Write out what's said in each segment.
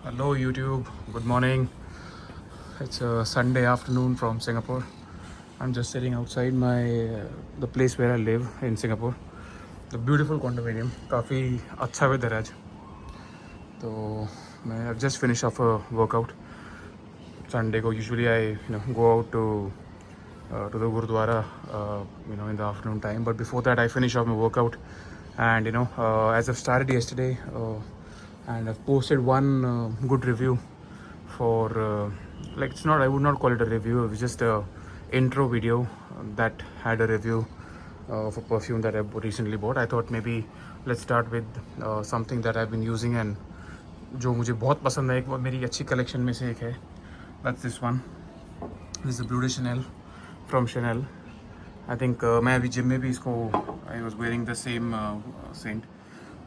Hello YouTube, good morning. It's a Sunday afternoon from Singapore. I'm just sitting outside my the place where I live in Singapore. The beautiful condominium. काफ़ी अच्छा weather है आज. तो मैं I've just finished off a workout. Sunday को usually I go out to the Gurudwara in the afternoon time. But before that I finish off my workout, and as I've started yesterday, and I've posted one good review for like it's not I would not call it a review. It was just a intro video that had a review of a perfume that I recently bought. I thought maybe let's start with something that I've been using and जो मुझे बहुत पसंद है, एक वो मेरी अच्छी collection में से एक है. That's this one. This is the Bleu de Chanel from Chanel. I think मैं अभी जिम में भी इसको I was wearing the same scent,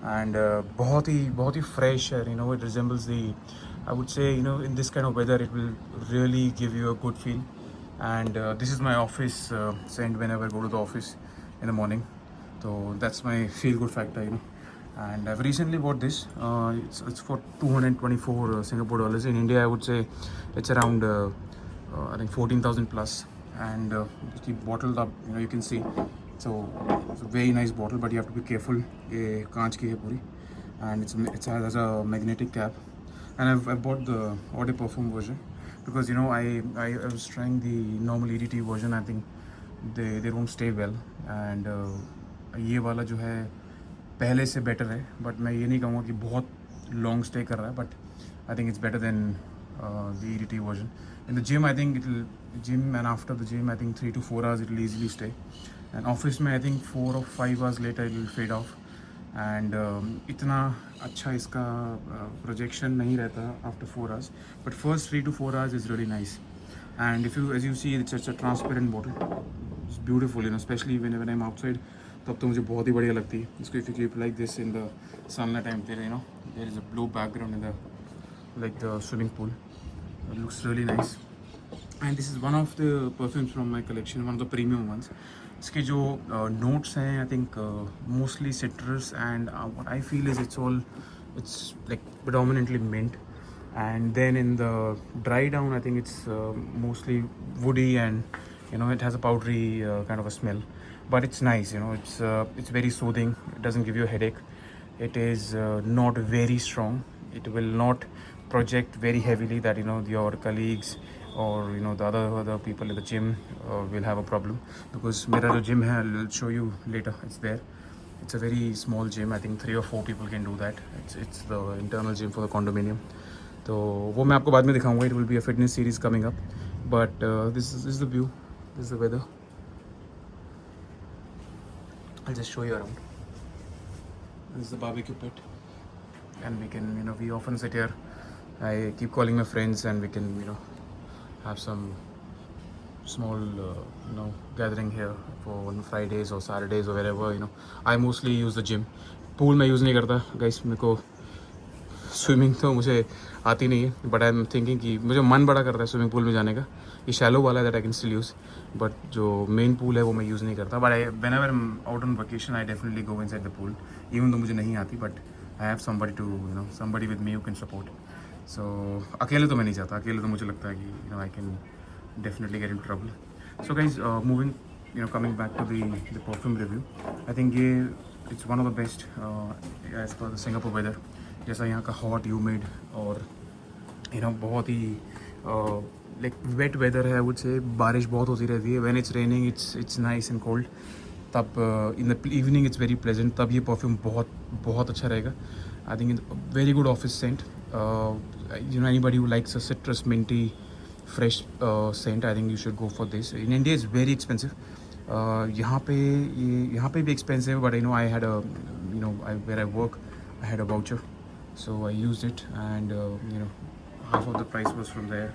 and बहुत ही fresh है. It resembles the, I would say, in this kind of weather it will really give you a good feel. And this is my office scent whenever I go to the office in the morning. So that's my feel good factor. And I've recently bought this. It's for 224 Singapore dollars. In India I would say it's around I think 14,000 plus. And the bottle up, you can see. So it's a very nice bottle, but you have to be careful. ये कांच की है पूरी, and it has a magnetic cap. And I've bought the Eau de Parfum version because I was trying the normal EDT version. I think they don't stay well, and ये वाला जो है पहले से better है, but मैं ये नहीं कहूँगा कि बहुत long stay कर रहा है, but I think it's better than the EDT version. In the gym I think gym and after the gym I think 3 to 4 hours it will easily stay, and office में I think 4 or 5 hours later it will fade off. And इतना अच्छा इसका projection नहीं रहता after 4 hours, but first 3 to 4 hours is really nice. And as you see, it's a transparent bottle. It's beautiful, especially when I'm outside. तब तो मुझे बहुत ही बढ़िया लगती है इसको. If you keep like this in the sunlight time, there is a blue background in the swimming pool. It looks really nice. And this is one of the perfumes from my collection, one of the premium ones. इसके जो notes हैं, I think mostly citrus, and what I feel is it's like predominantly mint. And then in the dry down I think it's mostly woody, and it has a powdery kind of a smell, but it's nice. It's very soothing. It doesn't give you a headache. It is not very strong. It will not project very heavily that your colleagues or the other people in the gym will have a problem, because मेरा जो gym है, I'll show you later, it's there. It's a very small gym. I think 3 or 4 people can do that. It's the internal gym for the condominium. तो वो मैं आपको बाद में दिखाऊंगा. It will be a fitness series coming up, but this is the view. This is the weather. I'll just show you around. This is the barbecue pit, and we can we often sit here. I keep calling my friends, and we can have some small gathering here for on Fridays or Saturdays or wherever. I mostly use the gym. Pool मैं use नहीं करता guys. मेरे को swimming तो मुझे आती नहीं है, बट आई एम थिंकिंग कि मुझे मन बड़ा करता है स्विमिंग पूल में जाने का. ये शैलो वाला है that I can still use, but जो मेन पूल है वो मैं यूज़ नहीं करता. But I whenever out on vacation I definitely go inside the pool, even तो मुझे नहीं आती, but I have somebody to somebody with me who can support. So अकेले तो मैं नहीं जाता. अकेले तो मुझे लगता है कि I can definitely get in trouble. So guys, moving coming back to the perfume review, I think ये it's one of the best as per the Singapore weather. जैसा यहाँ का हॉट ह्यूमिड और बहुत ही लाइक वेट वेदर है. I would say बारिश बहुत होती रहती है. When it's raining it's nice and cold. तब in the evening it's very pleasant. तब ये परफ्यूम बहुत अच्छा रहेगा. I think very good office scent. Anybody who likes a citrus minty fresh scent, I think you should go for this. In India is very expensive. यहाँ पे भी expensive, but I had where I work I had a voucher, so I used it, and half of the price was from there,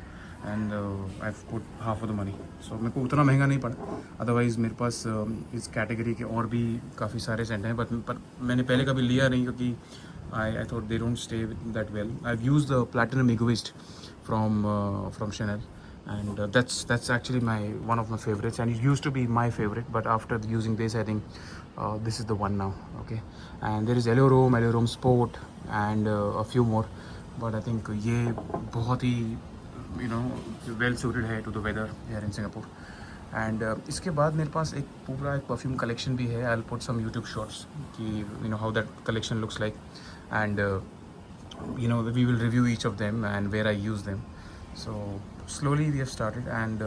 and I've put half of the money. So मेरे को उतना महंगा नहीं पड़ा. Otherwise मेरे पास इस category के और भी काफ़ी सारे सेंट हैं, पर मैंने पहले कभी लिया नहीं, क्योंकि I thought they don't stay that well. I've used the Platinum Egoist from Chanel, and that's actually one of my favorites, and it used to be my favorite, but after using this I think this is the one now. Okay, and there is Allure Sport, and a few more. But I think ये बहुत ही well suited है to the weather here in Singapore. And इसके बाद मेरे पास एक पूरा एक परफ्यूम कलेक्शन भी है. I will put some YouTube shorts कि how that collection looks like. And we will review each of them and where I use them. So slowly we have started, and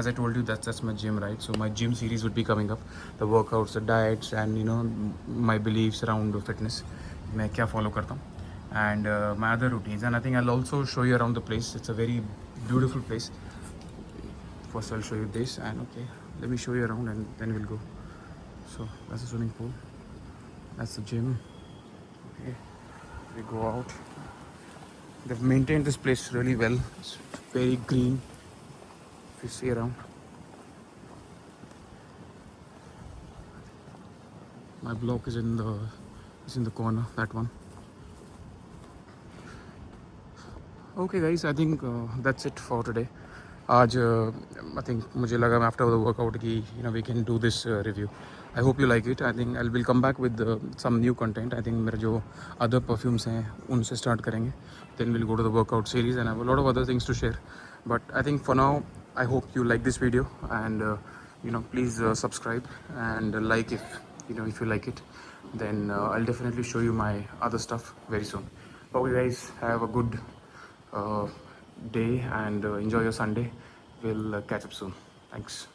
as I told you, that's my gym, right? So my gym series would be coming up, the workouts, the diets, and my beliefs around fitness, मैं क्या follow करता हूँ, and my other routines. And I think I'll also show you around the place. It's a very beautiful place. First I'll show you this, and okay, let me show you around and then we'll go. So that's the swimming pool, that's the gym. Okay, we go out. They've maintained this place really well. It's very green. If you see around, my block is in the corner. That one. Okay, guys. I think that's it for today. आज I think मुझे लगा after the workout कि we can do this review. I hope you like it. I think I will come back with some new content. I think मेरे जो other perfumes हैं उनसे start करेंगे. Then we'll go to the workout series and I have a lot of other things to share. But I think for now, I hope you like this video, and please subscribe and like if you like it. Then I'll definitely show you my other stuff very soon. Okay, guys, have a good day and enjoy your Sunday. We'll catch up soon. Thanks.